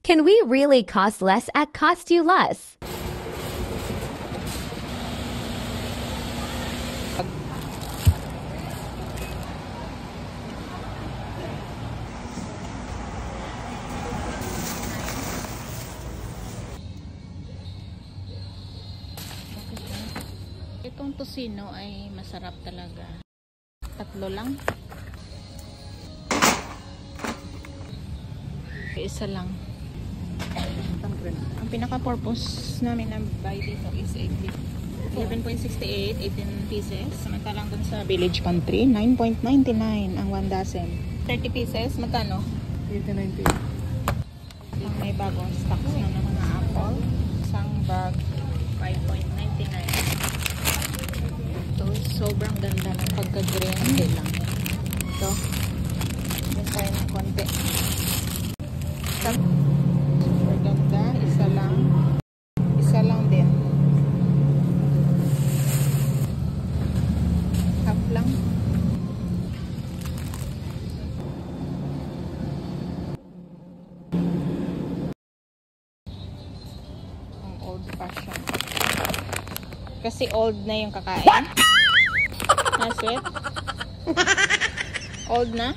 Can we really cost less at Cost You Less? Itong tosino ay masarap talaga. 3 lang. Isa lang. Ang pinaka-purpose namin na buy dito is 11.68, 18 pieces. Samantalang dun sa Village Country, 9.99 ang 1 dozen. 30 pieces, magkano? 80-90. May bagong stocks na ng mga apple. Isang bag, 5.99. Ito, sobrang ganda ng pagka-green. Hindi lang. Ito. Yan tayo ng konti. Super ganda. Isa lang. Isa lang din. Half lang. Ang old fashion. Kasi old na yung kakain. That's it. Old na.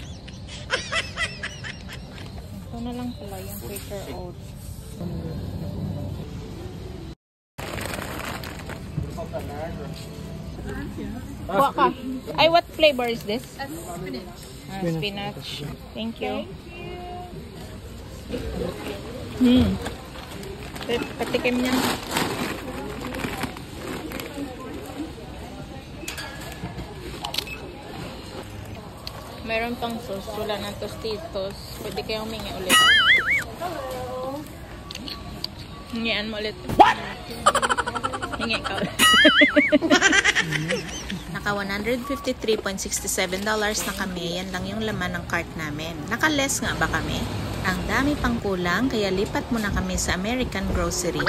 Ito na lang pala yung Quaker Oats. Buwa ka. Ay, what flavor is this? Spinach. Thank you. Patikim niya. Meron pang sauce. Wala ng Tostitos. Pwede kayo humingi ulit. Hingian mo ulit. What? Hingi ka ulit. Naka $153.67 na kami. Yan lang yung laman ng cart namin. Naka-less nga ba kami? Ang dami pang kulang, kaya lipat muna kami sa American Grocery.